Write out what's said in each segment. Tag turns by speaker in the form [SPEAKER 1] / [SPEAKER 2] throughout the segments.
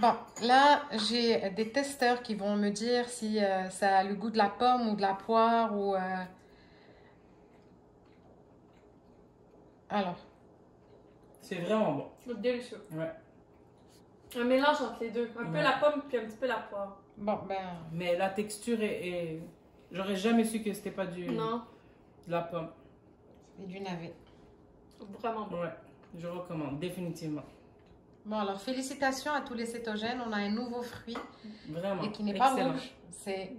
[SPEAKER 1] Bon, là, j'ai des testeurs qui vont me dire si ça a le goût de la pomme ou de la poire ou... Alors,
[SPEAKER 2] C'est vraiment bon.
[SPEAKER 3] C'est délicieux.
[SPEAKER 2] Ouais.
[SPEAKER 3] Un mélange entre les deux. Un peu
[SPEAKER 2] Ouais.
[SPEAKER 3] la pomme puis un petit peu la poire.
[SPEAKER 1] bon, ben...
[SPEAKER 2] Mais la texture est... J'aurais jamais su que c'était pas
[SPEAKER 3] Non,
[SPEAKER 2] de la pomme.
[SPEAKER 1] C'est du navet.
[SPEAKER 3] vraiment bon.
[SPEAKER 2] Ouais, je recommande, définitivement.
[SPEAKER 1] Bon, alors, félicitations à tous les cétogènes. On a un nouveau fruit
[SPEAKER 2] Vraiment.
[SPEAKER 1] et qui n'est pas
[SPEAKER 2] excellent.
[SPEAKER 1] rouge. C'est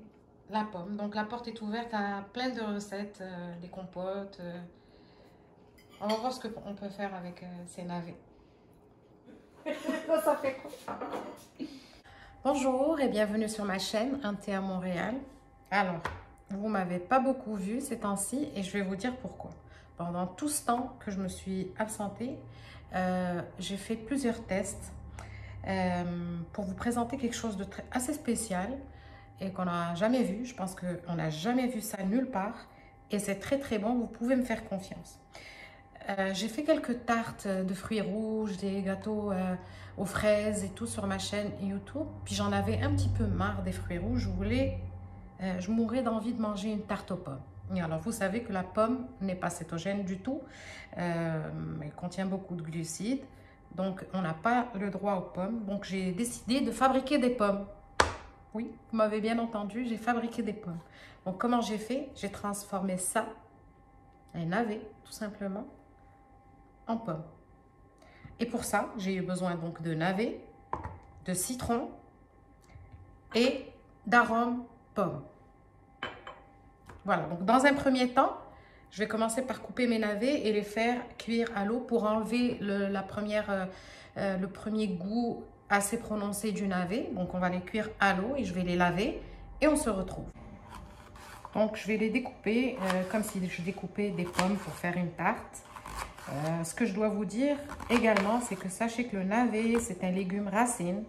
[SPEAKER 1] la pomme. Donc, la porte est ouverte à plein de recettes, des compotes. On va voir ce qu'on peut faire avec ces navets.
[SPEAKER 3] Ça fait quoi?
[SPEAKER 1] Bonjour et bienvenue sur ma chaîne Un thé à Montréal. Alors, vous m'avez pas beaucoup vu ces temps-ci et je vais vous dire pourquoi. Pendant tout ce temps que je me suis absentée, j'ai fait plusieurs tests pour vous présenter quelque chose de assez spécial et qu'on n'a jamais vu. Je pense qu'on n'a jamais vu ça nulle part et c'est très très bon, vous pouvez me faire confiance. J'ai fait quelques tartes de fruits rouges, des gâteaux aux fraises et tout sur ma chaîne YouTube. Puis j'en avais un petit peu marre des fruits rouges. Je mourais d'envie de manger une tarte aux pommes. Et alors vous savez que la pomme n'est pas cétogène du tout. Elle contient beaucoup de glucides. Donc on n'a pas le droit aux pommes. Donc j'ai décidé de fabriquer des pommes. Oui, vous m'avez bien entendu, j'ai fabriqué des pommes. Donc comment j'ai fait? J'ai transformé ça, un navet tout simplement, en pomme. Et pour ça, j'ai eu besoin donc de navet, de citron et d'arôme pomme. Voilà, donc dans un premier temps, je vais commencer par couper mes navets et les faire cuire à l'eau pour enlever le premier goût assez prononcé du navet. Donc on va les cuire à l'eau et je vais les laver et on se retrouve. Donc je vais les découper comme si je découpais des pommes pour faire une tarte. Ce que je dois vous dire également, c'est que sachez que le navet, c'est un légume racine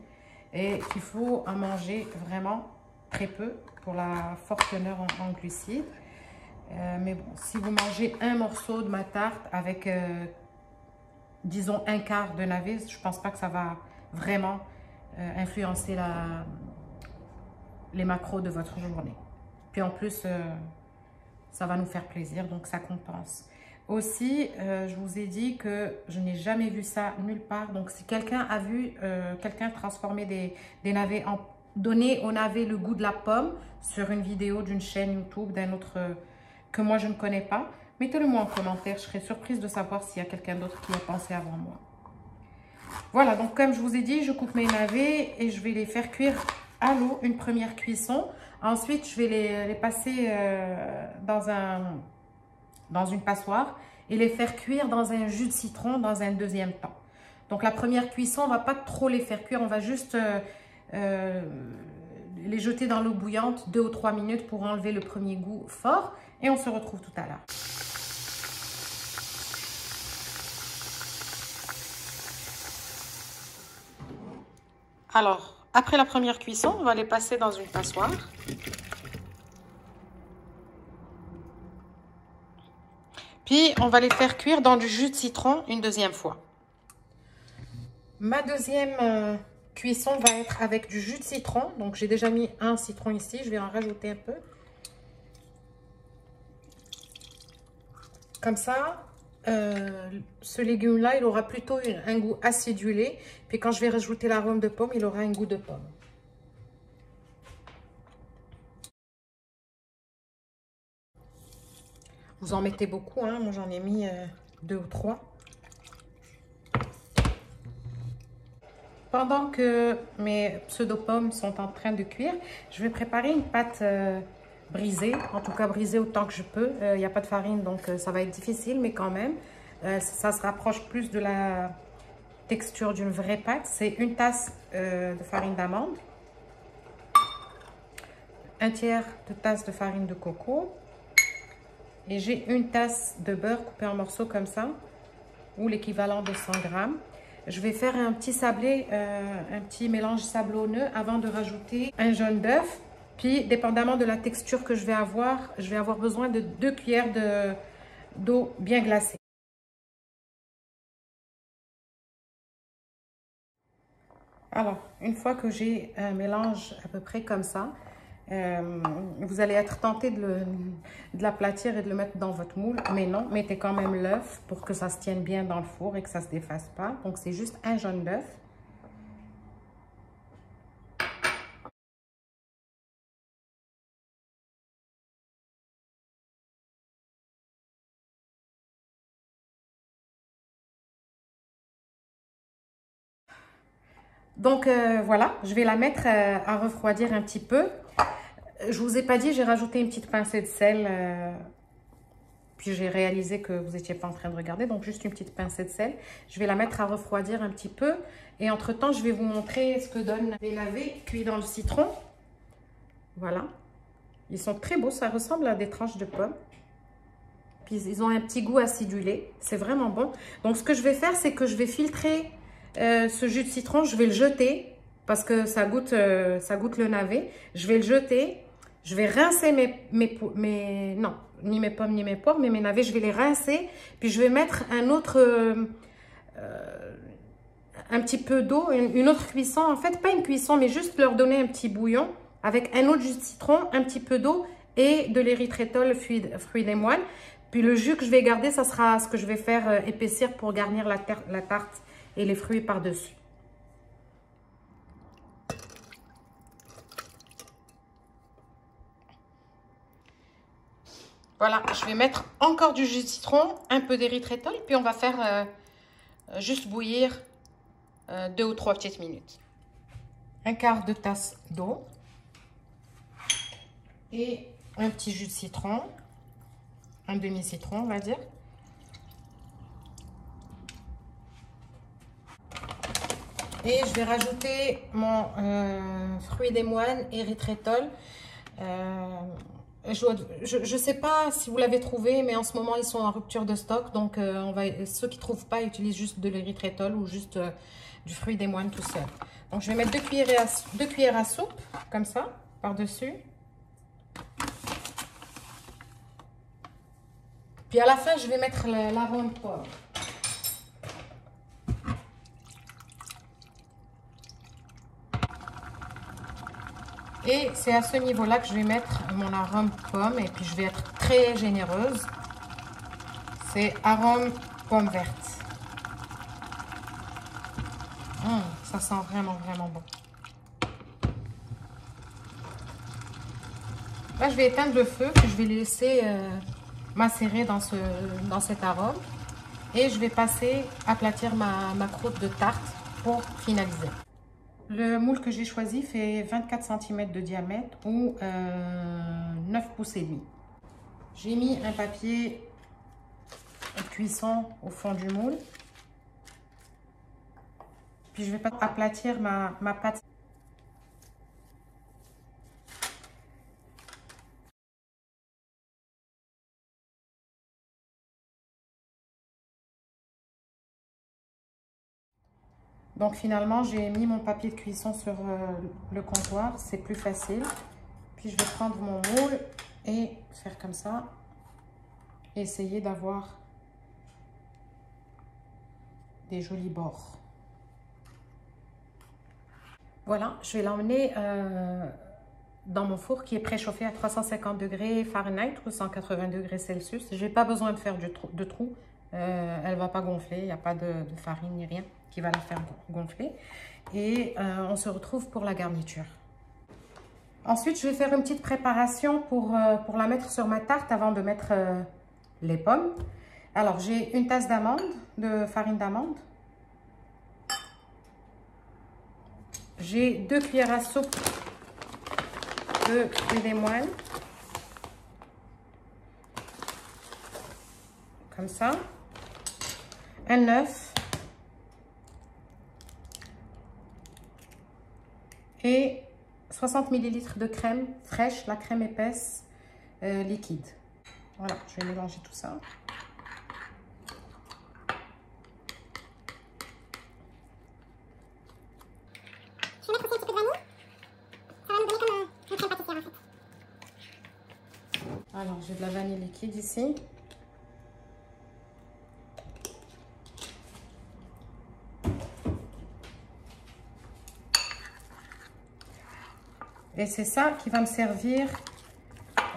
[SPEAKER 1] et qu'il faut en manger vraiment très peu pour la forte teneur en glucides. Mais bon, si vous mangez un morceau de ma tarte avec, disons, un quart de navet, je ne pense pas que ça va vraiment influencer les macros de votre journée. Puis en plus, ça va nous faire plaisir, donc ça compense. Aussi, je vous ai dit que je n'ai jamais vu ça nulle part. Donc, si quelqu'un a vu quelqu'un transformer des navets, donner au navet le goût de la pomme sur une vidéo d'une chaîne YouTube, d'un autre que moi je ne connais pas, mettez-le moi en commentaire. Je serais surprise de savoir s'il y a quelqu'un d'autre qui a pensé avant moi. Voilà, donc comme je vous ai dit, je coupe mes navets et je vais les faire cuire à l'eau, une première cuisson. Ensuite, je vais les passer dans une passoire et les faire cuire dans un jus de citron dans un deuxième temps. Donc la première cuisson, on ne va pas trop les faire cuire, on va juste les jeter dans l'eau bouillante 2 ou 3 minutes pour enlever le premier goût fort et on se retrouve tout à l'heure. Alors, après la première cuisson, on va les passer dans une passoire. Puis, on va les faire cuire dans du jus de citron une deuxième fois. Ma deuxième cuisson va être avec du jus de citron. Donc, j'ai déjà mis un citron ici. Je vais en rajouter un peu. Comme ça, ce légume-là, il aura plutôt un goût acidulé. Puis, quand je vais rajouter l'arôme de pomme, il aura un goût de pomme. Vous en mettez beaucoup, hein? Moi j'en ai mis 2 ou 3. Pendant que mes pseudo-pommes sont en train de cuire, je vais préparer une pâte brisée. En tout cas brisée autant que je peux. Il n'y a pas de farine, donc ça va être difficile, mais quand même. Ça se rapproche plus de la texture d'une vraie pâte. C'est une tasse de farine d'amande. 1/3 de tasse de farine de coco. Et j'ai une tasse de beurre coupé en morceaux comme ça, ou l'équivalent de 100 grammes. Je vais faire un petit sablé, un petit mélange sablonneux avant de rajouter un jaune d'œuf. Puis, dépendamment de la texture que je vais avoir besoin de 2 cuillères d'eau bien glacée. Alors, une fois que j'ai un mélange à peu près comme ça, vous allez être tenté de l'aplatir et de le mettre dans votre moule. Mais non, mettez quand même l'œuf pour que ça se tienne bien dans le four et que ça ne se défasse pas. Donc, c'est juste un jaune d'œuf. Donc voilà, je vais la mettre à refroidir un petit peu. Je vous ai pas dit, j'ai rajouté une petite pincée de sel. Puis j'ai réalisé que vous n'étiez pas en train de regarder. Donc juste une petite pincée de sel. Je vais la mettre à refroidir un petit peu. Et entre temps, je vais vous montrer ce que donne les navets cuits dans le citron. Voilà. Ils sont très beaux, ça ressemble à des tranches de pommes. Puis ils ont un petit goût acidulé. C'est vraiment bon. Donc ce que je vais faire, c'est que je vais filtrer ce jus de citron, je vais le jeter parce que ça goûte le navet. Je vais le jeter. Je vais rincer non, ni mes pommes ni mes poires, mais mes navets, je vais les rincer. Puis je vais mettre un autre, un petit peu d'eau, une autre cuisson. En fait, pas une cuisson, mais juste leur donner un petit bouillon avec un autre jus de citron, un petit peu d'eau et de l'érythrétol, fruit des moines. Puis le jus que je vais garder, ça sera ce que je vais faire épaissir pour garnir la tarte et les fruits par-dessus. Voilà, je vais mettre encore du jus de citron, un peu d'érythrétol, puis on va faire juste bouillir 2 ou 3 petites minutes. Un quart de tasse d'eau et un petit jus de citron, un demi-citron on va dire. Et je vais rajouter mon fruit des moines, érythrétol. Je ne sais pas si vous l'avez trouvé, mais en ce moment, ils sont en rupture de stock. Donc, ceux qui ne trouvent pas utilisent juste de l'érythrétol ou juste du fruit des moines tout seul. Donc, je vais mettre 2 cuillères à soupe, comme ça, par-dessus. Puis à la fin, je vais mettre l'arôme poivre. Et c'est à ce niveau-là que je vais mettre mon arôme pomme. Et puis, je vais être très généreuse. C'est arôme pomme verte. Ça sent vraiment, vraiment bon. Là, je vais éteindre le feu. Puis je vais laisser macérer dans cet arôme. Et je vais passer à aplatir ma croûte de tarte pour finaliser. Le moule que j'ai choisi fait 24 cm de diamètre ou 9 pouces et demi. J'ai mis un papier cuisson au fond du moule. Puis je vais aplatir ma pâte. Donc finalement, j'ai mis mon papier de cuisson sur le comptoir, c'est plus facile. Puis je vais prendre mon moule et faire comme ça. Et essayer d'avoir des jolis bords. Voilà, je vais l'emmener dans mon four qui est préchauffé à 350 degrés Fahrenheit ou 180 degrés Celsius. Je n'ai pas besoin de faire de trou. Elle ne va pas gonfler, il n'y a pas de farine ni rien qui va la faire gonfler. Et on se retrouve pour la garniture. Ensuite, je vais faire une petite préparation pour la mettre sur ma tarte avant de mettre les pommes. Alors, j'ai une tasse de farine d'amande. J'ai 2 cuillères à soupe de fruits des moines. Comme ça. Un œuf. Et 60 ml de crème fraîche, la crème épaisse liquide. Voilà, je vais mélanger tout ça.
[SPEAKER 4] Je vais mettre aussi un petit peu de vanille. Ça va nous donner comme une crème pâtissière en fait.
[SPEAKER 1] Alors, j'ai de la vanille liquide ici. Et c'est ça qui va me servir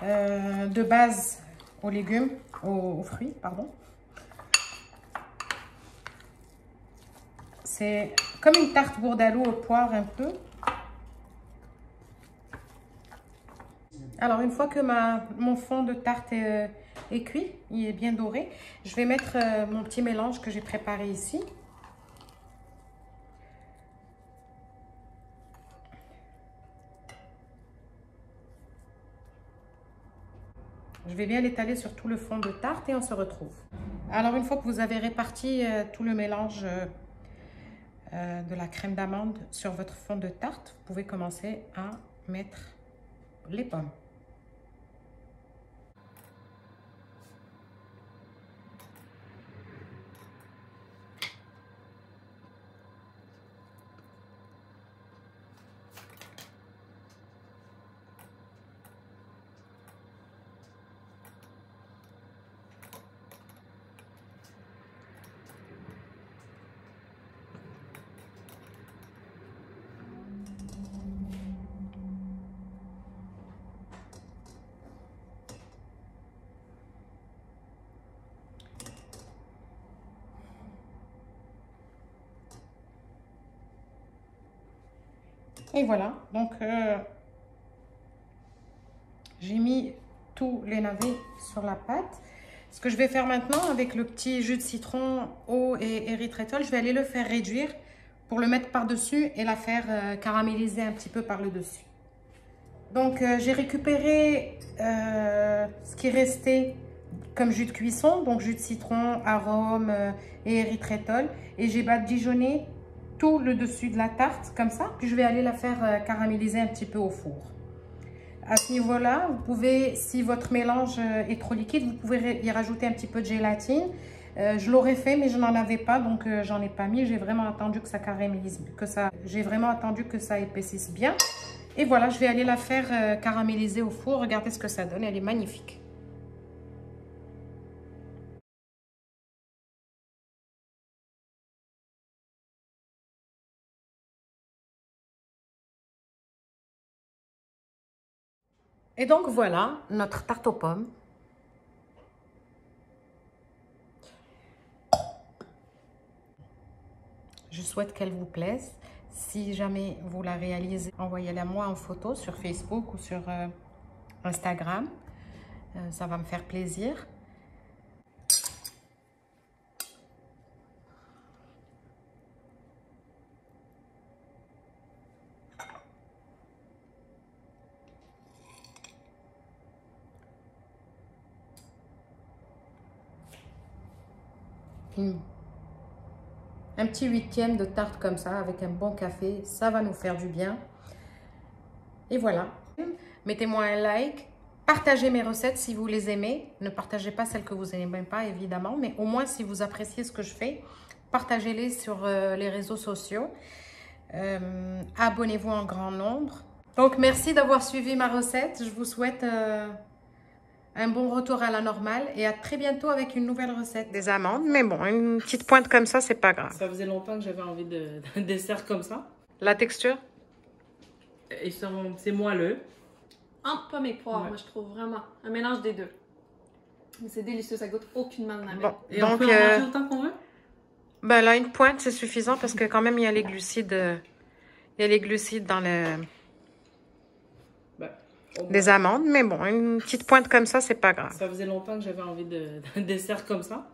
[SPEAKER 1] de base aux légumes, aux fruits, pardon. C'est comme une tarte bourdaloue au poire un peu. Alors, une fois que mon fond de tarte est cuit, il est bien doré, je vais mettre mon petit mélange que j'ai préparé ici. Je vais bien l'étaler sur tout le fond de tarte et on se retrouve. Alors, une fois que vous avez réparti tout le mélange de la crème d'amande sur votre fond de tarte, vous pouvez commencer à mettre les pommes. Et voilà, donc j'ai mis tous les navets sur la pâte. Ce que je vais faire maintenant avec le petit jus de citron, eau et érythritol, je vais aller le faire réduire pour le mettre par-dessus et la faire caraméliser un petit peu par le dessus. Donc j'ai récupéré ce qui restait comme jus de cuisson, donc jus de citron, arôme et érythritol, et j'ai badigeonné tout le dessus de la tarte comme ça, puis je vais aller la faire caraméliser un petit peu au four. À ce niveau-là, vous pouvez, si votre mélange est trop liquide, vous pouvez y rajouter un petit peu de gélatine. Je l'aurais fait, mais je n'en avais pas, donc j'en ai pas mis. J'ai vraiment attendu que ça caramélise, j'ai vraiment attendu que ça épaississe bien. Et voilà, je vais aller la faire caraméliser au four. Regardez ce que ça donne, elle est magnifique. Et donc voilà notre tarte aux pommes. Je souhaite qu'elle vous plaise. Si jamais vous la réalisez, envoyez-la moi en photo sur Facebook ou sur Instagram. Ça va me faire plaisir. Un petit 8e de tarte comme ça avec un bon café, ça va nous faire du bien. Et voilà. Mettez-moi un like, partagez mes recettes si vous les aimez. Ne partagez pas celles que vous n'aimez pas évidemment, mais au moins si vous appréciez ce que je fais, partagez-les sur les réseaux sociaux. Abonnez-vous en grand nombre. Donc merci d'avoir suivi ma recette. Je vous souhaite un bon retour à la normale et à très bientôt avec une nouvelle recette. Des amandes, mais bon, une petite pointe comme ça, c'est pas grave.
[SPEAKER 2] Ça faisait longtemps que j'avais envie d'un dessert comme ça.
[SPEAKER 1] La texture?
[SPEAKER 2] C'est moelleux.
[SPEAKER 3] Entre pommes et poire,
[SPEAKER 2] Ouais.
[SPEAKER 3] moi je trouve vraiment un mélange des deux. Mais c'est délicieux, ça goûte aucunement le navet.
[SPEAKER 1] Bon,
[SPEAKER 2] Et
[SPEAKER 1] donc
[SPEAKER 2] on peut en manger autant qu'on veut?
[SPEAKER 1] ben là, une pointe, c'est suffisant parce que quand même, il y a les glucides, dans le... des amandes, mais bon, une petite pointe comme ça, c'est pas grave.
[SPEAKER 2] Ça faisait longtemps que j'avais envie d'un dessert comme ça.